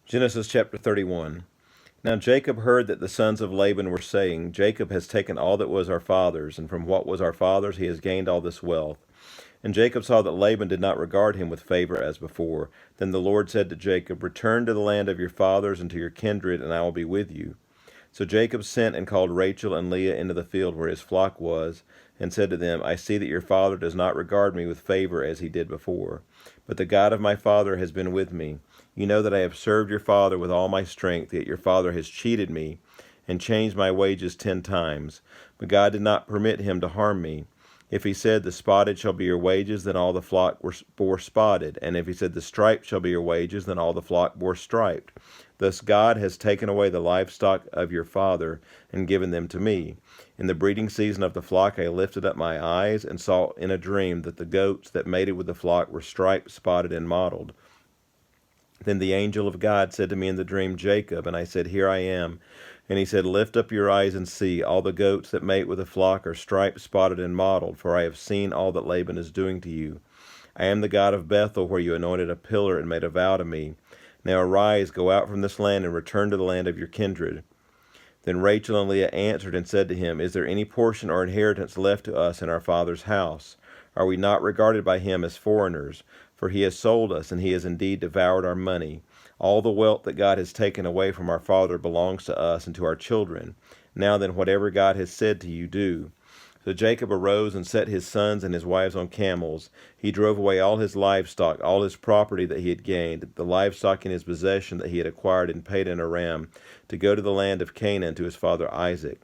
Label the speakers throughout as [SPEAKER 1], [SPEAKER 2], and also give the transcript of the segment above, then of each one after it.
[SPEAKER 1] Genesis chapter 31. Now Jacob heard that the sons of Laban were saying, Jacob has taken all that was our father's, and from what was our father's he has gained all this wealth. And Jacob saw that Laban did not regard him with favor as before. Then the Lord said to Jacob, Return to the land of your fathers and to your kindred, and I will be with you. So Jacob sent and called Rachel and Leah into the field where his flock was, and said to them, I see that your father does not regard me with favor as he did before. But the God of my father has been with me. You know that I have served your father with all my strength, yet your father has cheated me, and changed my wages 10 times. But God did not permit him to harm me. If he said, The spotted shall be your wages, then all the flock bore spotted. And if he said, The striped shall be your wages, then all the flock bore striped. Thus God has taken away the livestock of your father, and given them to me. In the breeding season of the flock I lifted up my eyes, and saw in a dream that the goats that mated with the flock were striped, spotted, and mottled. Then the angel of God said to me in the dream, Jacob, and I said, Here I am. And he said, Lift up your eyes and see, all the goats that mate with the flock are striped, spotted, and mottled, for I have seen all that Laban is doing to you. I am the God of Bethel, where you anointed a pillar and made a vow to me. Now arise, go out from this land, and return to the land of your kindred. Then Rachel and Leah answered and said to him, Is there any portion or inheritance left to us in our father's house? Are we not regarded by him as foreigners? For he has sold us, and he has indeed devoured our money. All the wealth that God has taken away from our father belongs to us and to our children. Now then, whatever God has said to you, do. So Jacob arose and set his sons and his wives on camels. He drove away all his livestock, all his property that he had gained, the livestock in his possession that he had acquired in Padan Aram, to go to the land of Canaan to his father Isaac.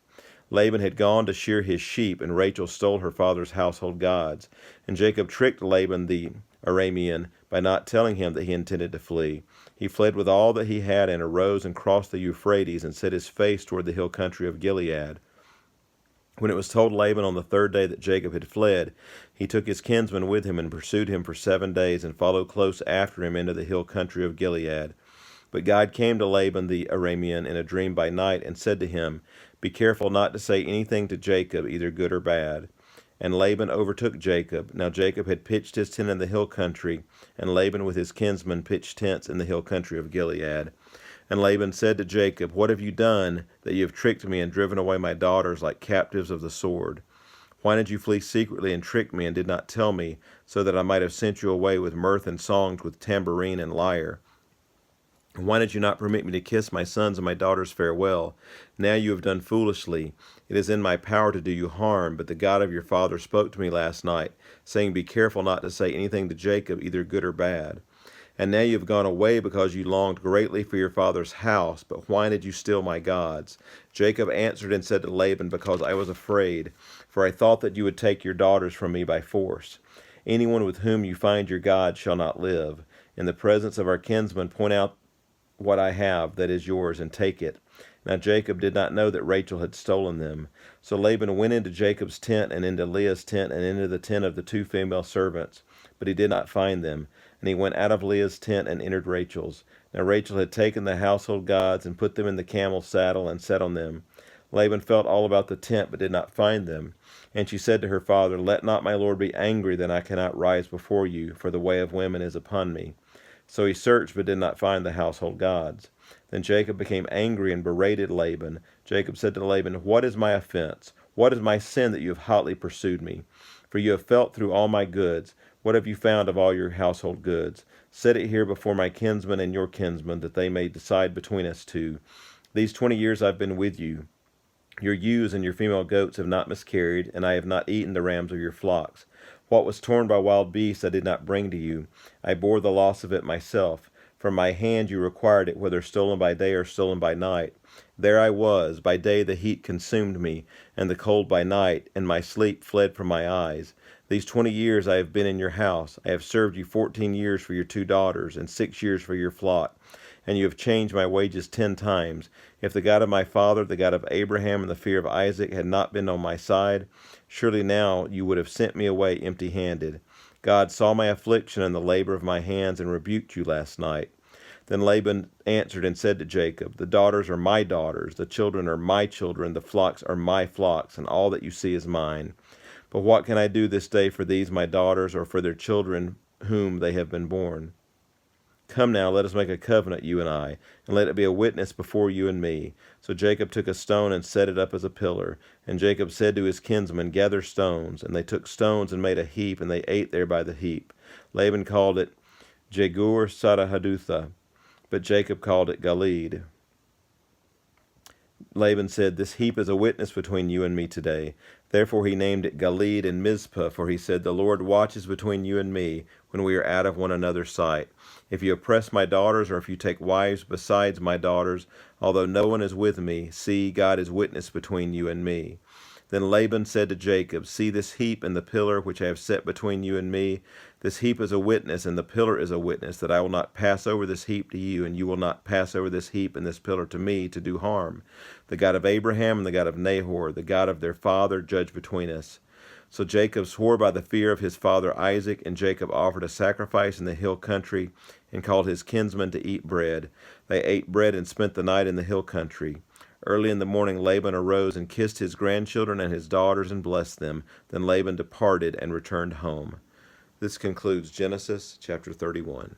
[SPEAKER 1] Laban had gone to shear his sheep, and Rachel stole her father's household gods. And Jacob tricked Laban the Aramean by not telling him that he intended to flee. He fled with all that he had, and arose and crossed the Euphrates, and set his face toward the hill country of Gilead. When it was told Laban on the 3rd day that Jacob had fled, he took his kinsman with him and pursued him for 7 days, and followed close after him into the hill country of Gilead. But God came to Laban the Aramean in a dream by night, and said to him, Be careful not to say anything to Jacob, either good or bad. And Laban overtook Jacob. Now Jacob had pitched his tent in the hill country, and Laban with his kinsmen pitched tents in the hill country of Gilead. And Laban said to Jacob, What have you done, that you have tricked me and driven away my daughters like captives of the sword? Why did you flee secretly and trick me, and did not tell me, so that I might have sent you away with mirth and songs, with tambourine and lyre? And why did you not permit me to kiss my sons and my daughters farewell? Now you have done foolishly. It is in my power to do you harm, but the God of your father spoke to me last night, saying, Be careful not to say anything to Jacob, either good or bad. And now you have gone away because you longed greatly for your father's house, but why did you steal my gods? Jacob answered and said to Laban, Because I was afraid, for I thought that you would take your daughters from me by force. Anyone with whom you find your gods shall not live. In the presence of our kinsmen, point out what I have that is yours, and take it. Now Jacob did not know that Rachel had stolen them. So Laban went into Jacob's tent, and into Leah's tent, and into the tent of the 2 female servants, but he did not find them. And he went out of Leah's tent and entered Rachel's. Now Rachel had taken the household gods, and put them in the camel's saddle, and sat on them. Laban felt all about the tent, but did not find them. And she said to her father, Let not my lord be angry that I cannot rise before you, for the way of women is upon me. So he searched, but did not find the household gods. Then Jacob became angry and berated Laban. Jacob said to Laban, What is my offense? What is my sin that you have hotly pursued me? For you have felt through all my goods. What have you found of all your household goods? Set it here before my kinsmen and your kinsmen, that they may decide between us two. These 20 years I've been with you. Your ewes and your female goats have not miscarried, and I have not eaten the rams of your flocks. What was torn by wild beasts I did not bring to you. I bore the loss of it myself. From my hand you required it, whether stolen by day or stolen by night. There I was. By day the heat consumed me, and the cold by night, and my sleep fled from my eyes. These 20 years I have been in your house. I have served you 14 years for your 2 daughters, and 6 years for your flock. And you have changed my wages 10 times. If the God of my father, the God of Abraham, and the fear of Isaac had not been on my side, surely now you would have sent me away empty-handed. God saw my affliction and the labor of my hands, and rebuked you last night. Then Laban answered and said to Jacob, The daughters are my daughters, the children are my children, the flocks are my flocks, and all that you see is mine. But what can I do this day for these my daughters, or for their children whom they have been born? Come now, let us make a covenant, you and I, and let it be a witness before you and me. So Jacob took a stone and set it up as a pillar. And Jacob said to his kinsmen, Gather stones. And they took stones and made a heap, and they ate there by the heap. Laban called it Jegur Sarahadutha, but Jacob called it Galeed. Laban said, This heap is a witness between you and me today. Therefore he named it Galeed and Mizpah, for he said, The Lord watches between you and me when we are out of one another's sight. If you oppress my daughters, or if you take wives besides my daughters, although no one is with me, see, God is witness between you and me. Then Laban said to Jacob, See this heap and the pillar which I have set between you and me. This heap is a witness, and the pillar is a witness, that I will not pass over this heap to you, and you will not pass over this heap and this pillar to me to do harm. The God of Abraham and the God of Nahor, the God of their father, judge between us. So Jacob swore by the fear of his father Isaac, and Jacob offered a sacrifice in the hill country, and called his kinsmen to eat bread. They ate bread and spent the night in the hill country. Early in the morning Laban arose and kissed his grandchildren and his daughters and blessed them. Then Laban departed and returned home. This concludes Genesis chapter 31.